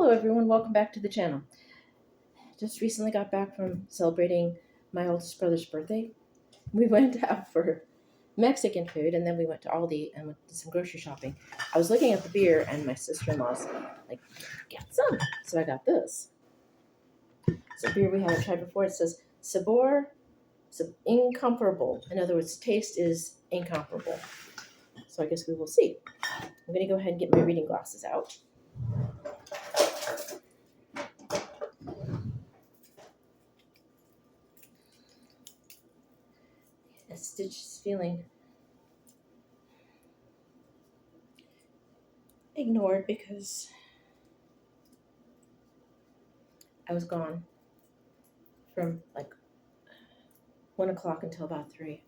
Hello everyone, welcome back to the channel. Just recently got back from celebrating my oldest brother's birthday. We went out for Mexican food and then we went to Aldi and went to some grocery shopping. I was looking at the beer and my sister-in-law's like, get some. So I got this. It's a beer we haven't tried before. It says Sabor incomparable. In other words, taste is incomparable. So I guess we will see. I'm going to go ahead and get my reading glasses out. Stitch is feeling ignored because I was gone from like 1 o'clock until about 3.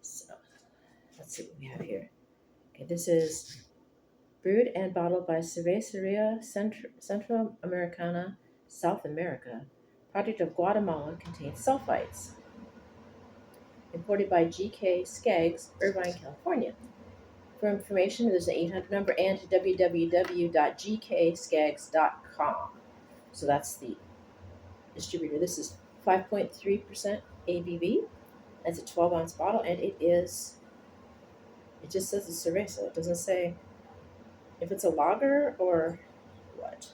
So let's see what we have here. Okay, this is brewed and bottled by Cerveceria Central Americana, South America. Product of Guatemala, contains sulfites. Imported by GK Skaggs, Irvine, California. For information, there's an 800 number and www.gkskaggs.com. So that's the distributor. This is 5.3% ABV. It's a 12-ounce bottle, and it just says it's cerveza. It doesn't say if it's a lager or what.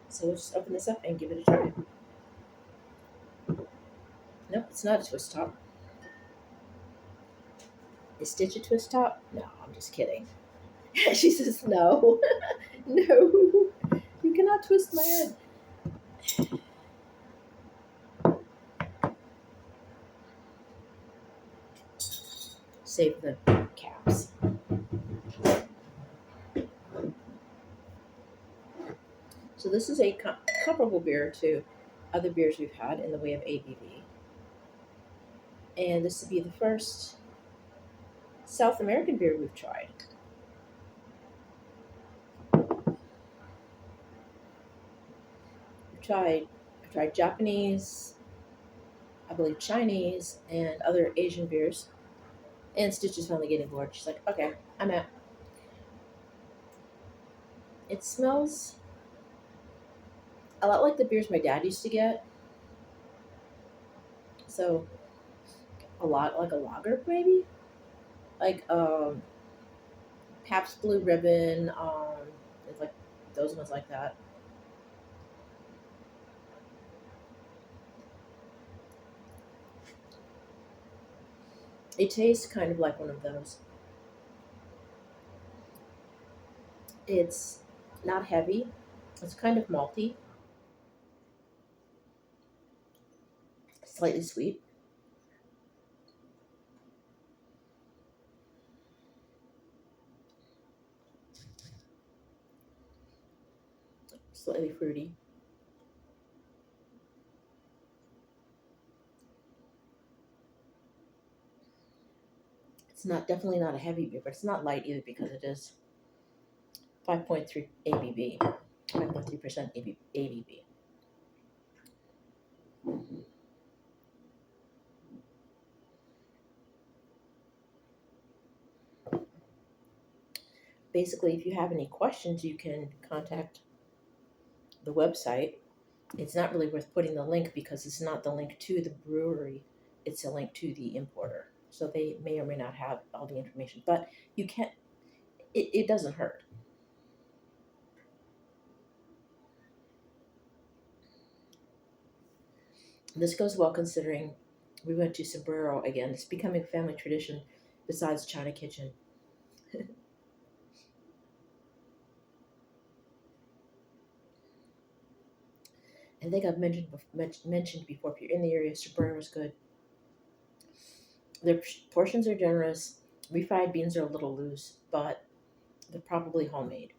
So we'll just open this up and give it a try. Nope, it's not a twist top. Is Stitch a twist top? No, I'm just kidding. She says no. No, you cannot twist my head. Save the caps. So this is a comparable beer to other beers we've had in the way of ABV. And this will be the first South American beer we've tried. I've tried Japanese, I believe Chinese, and other Asian beers. And Stitch is finally getting bored. She's like, okay, I'm out. It smells a lot like the beers my dad used to get. So a lot like a lager, maybe? Like Pabst Blue Ribbon, it's like those ones like that. It tastes kind of like one of those. It's not heavy. It's kind of malty, slightly sweet. Slightly fruity. It's definitely not a heavy beer, but it's not light either because it is 5.3 ABV, 5.3% ABV. Basically, if you have any questions, you can contact the website. It's not really worth putting the link because it's not the link to the brewery, it's a link to the importer. So they may or may not have all the information, but you can't, it doesn't hurt. This goes well considering we went to Sombrero again. It's becoming a family tradition besides China Kitchen. I think I've mentioned before, if you're in the area, Sombrero is good. Their portions are generous. Refried beans are a little loose, but they're probably homemade.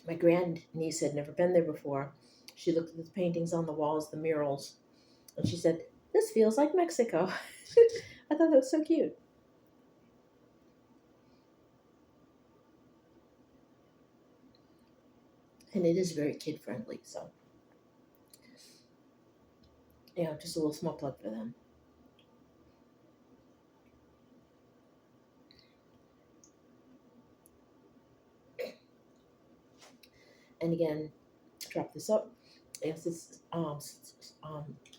My grandniece had never been there before. She looked at the paintings on the walls, the murals, and she said, "This feels like Mexico." I thought that was so cute. And it is very kid friendly, so just a little small plug for them. And again, drop this up. Yes, it's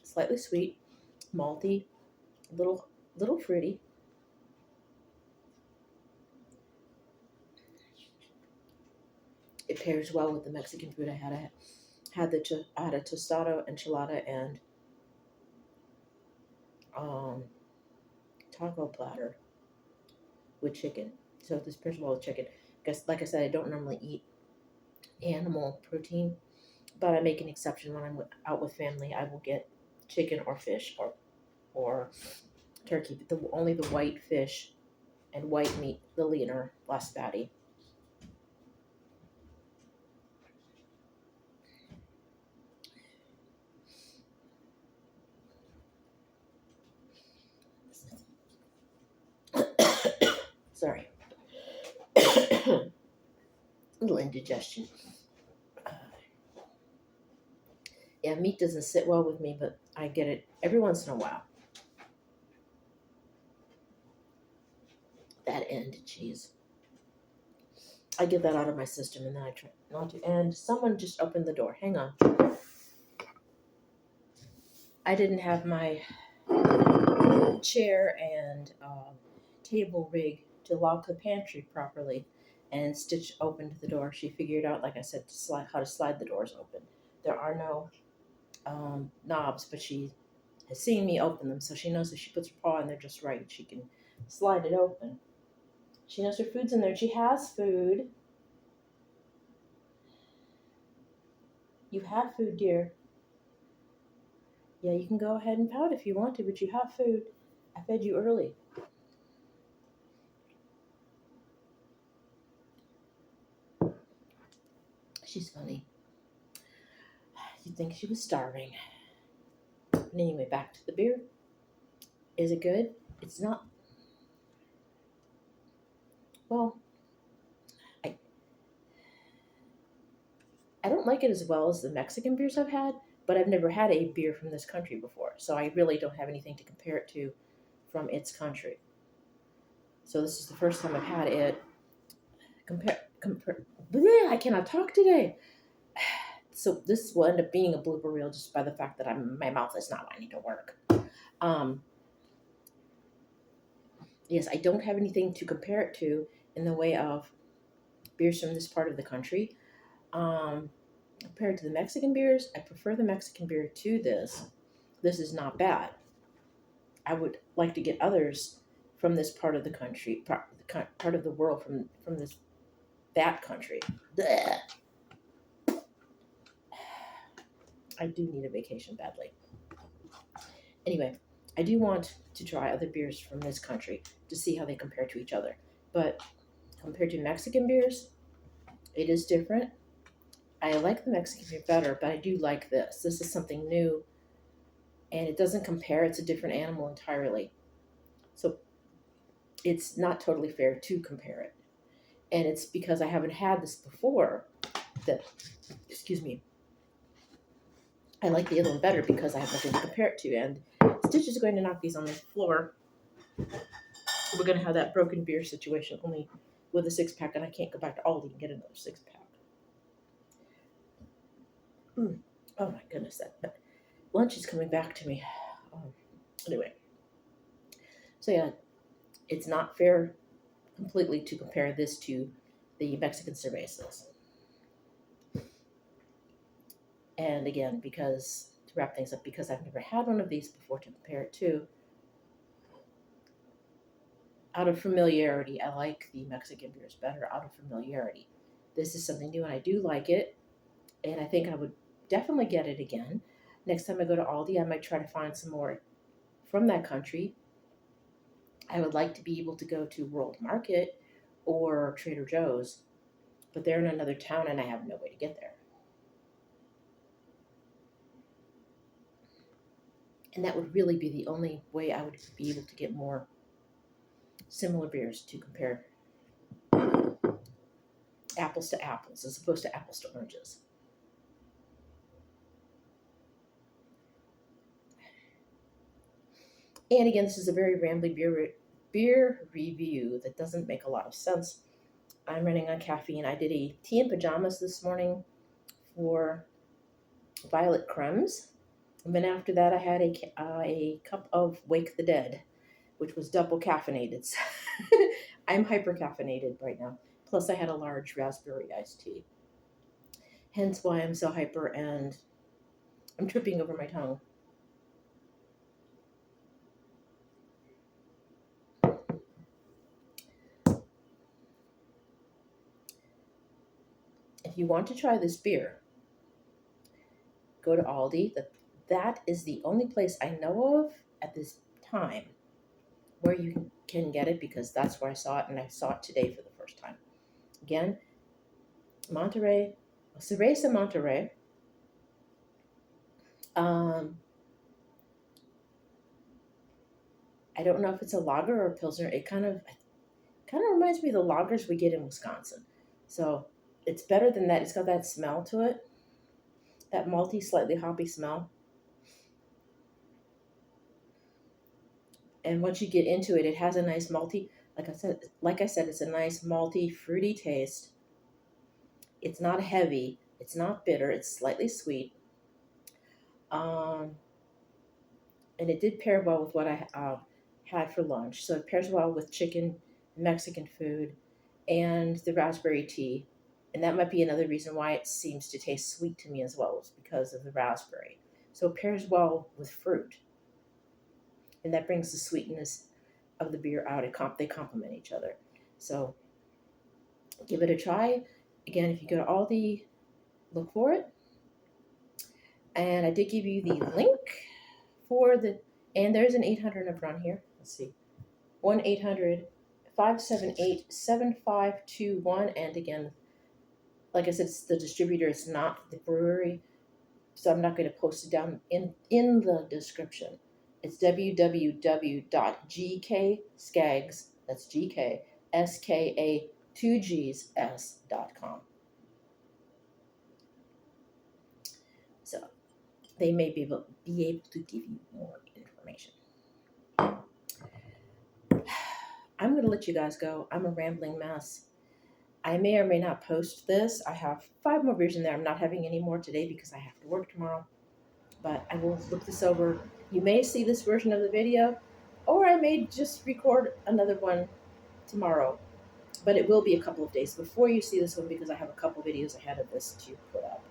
slightly sweet, malty, little fruity. It pairs well with the Mexican food I had. I had a tostado enchilada and um, taco platter with chicken. So this pairs well with chicken. Because, like I said, I don't normally eat animal protein, but I make an exception when I'm out with family. I will get chicken or fish or turkey, but only the white fish and white meat, the leaner, less fatty. Sorry. Little indigestion. Yeah, meat doesn't sit well with me, but I get it every once in a while. That end, jeez. I get that out of my system and then I try not to. And someone just opened the door. Hang on. I didn't have my chair and table rig to lock the pantry properly. And Stitch opened the door. She figured out, like I said, how to slide the doors open. There are no knobs, but she has seen me open them, so she knows if she puts her paw in there just right, she can slide it open. She knows her food's in there. She has food. You have food, dear. Yeah, you can go ahead and pout if you want to, but you have food. I fed you early. She's funny. You'd think she was starving. And anyway, back to the beer. Is it good? It's not. Well, I I don't like it as well as the Mexican beers I've had, but I've never had a beer from this country before, so I really don't have anything to compare it to from its country. So this is the first time I've had it. Compare. Bleh, I cannot talk today. So this will end up being a blooper reel just by the fact that my mouth is not wanting to work. Um, yes, I don't have anything to compare it to in the way of beers from this part of the country. Compared to the Mexican beers, I prefer the Mexican beer to this. This is not bad. I would like to get others from this part of the country, part of the world from that country. Blech. I do need a vacation badly. Anyway, I do want to try other beers from this country to see how they compare to each other. But compared to Mexican beers, it is different. I like the Mexican beer better, but I do like this. This is something new, and it doesn't compare. It's a different animal entirely. So it's not totally fair to compare it. And it's because I haven't had this before that, excuse me, I like the other one better because I have nothing to compare it to. And Stitch is going to knock these on the floor. We're going to have that broken beer situation only with a 6-pack, and I can't go back to Aldi and get another 6-pack. Oh my goodness, that lunch is coming back to me. Anyway, so yeah, it's not fair completely to compare this to the Mexican cervezas. And again, because to wrap things up, because I've never had one of these before to compare it to, out of familiarity, I like the Mexican beers better out of familiarity. This is something new and I do like it, and I think I would definitely get it again. Next time I go to Aldi, I might try to find some more from that country. I would like to be able to go to World Market or Trader Joe's, but they're in another town and I have no way to get there. And that would really be the only way I would be able to get more similar beers to compare apples to apples as opposed to apples to oranges. And again, this is a very rambly beer review that doesn't make a lot of sense. I'm running on caffeine. I did a tea and pajamas this morning, for violet cremes. And then after that, I had a cup of Wake the Dead, which was double caffeinated. I'm hyper caffeinated right now. Plus, I had a large raspberry iced tea. Hence why I'm so hyper and I'm tripping over my tongue. If you want to try this beer, go to Aldi. That is the only place I know of at this time where you can get it, because that's where I saw it, and I saw it today for the first time. Again, Monterey, Cerveza Monterey. Um, I don't know if it's a lager or a pilsner. It kind of reminds me of the lagers we get in Wisconsin. So it's better than that. It's got that smell to it, that malty, slightly hoppy smell. And once you get into it, it has a nice malty. Like I said, it's a nice malty, fruity taste. It's not heavy. It's not bitter. It's slightly sweet. Um, and it did pair well with what I had for lunch. So it pairs well with chicken, Mexican food, and the raspberry tea. And that might be another reason why it seems to taste sweet to me as well, is because of the raspberry. So it pairs well with fruit, and that brings the sweetness of the beer out. They complement each other. So give it a try. Again, if you go to Aldi, look for it. And I did give you the link for and there's an 800 number on here. Let's see. 1-800-578-7521. And again, like I said, it's the distributor, it's not the brewery. So I'm not going to post it down in the description. It's www.gkskags, that's GKSKA2GS.com. So they may be able to give you more information. I'm going to let you guys go. I'm a rambling mess. I may or may not post this. I have 5 more beers in there. I'm not having any more today because I have to work tomorrow. But I will look this over. You may see this version of the video, or I may just record another one tomorrow. But it will be a couple of days before you see this one, because I have a couple videos ahead of this to put up.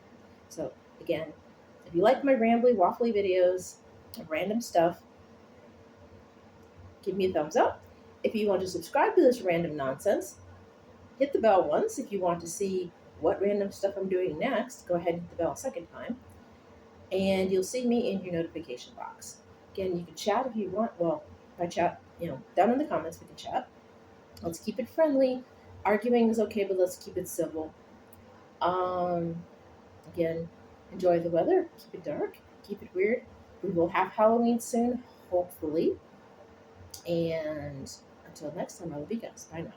So again, if you like my rambly, waffly videos of random stuff, give me a thumbs up. If you want to subscribe to this random nonsense, hit the bell once. If you want to see what random stuff I'm doing next, go ahead and hit the bell a second time. And you'll see me in your notification box. Again, you can chat if you want. Well, if I chat, down in the comments, we can chat. Let's keep it friendly. Arguing is okay, but let's keep it civil. Again, enjoy the weather. Keep it dark. Keep it weird. We will have Halloween soon, hopefully. And until next time, I love you guys. Bye now.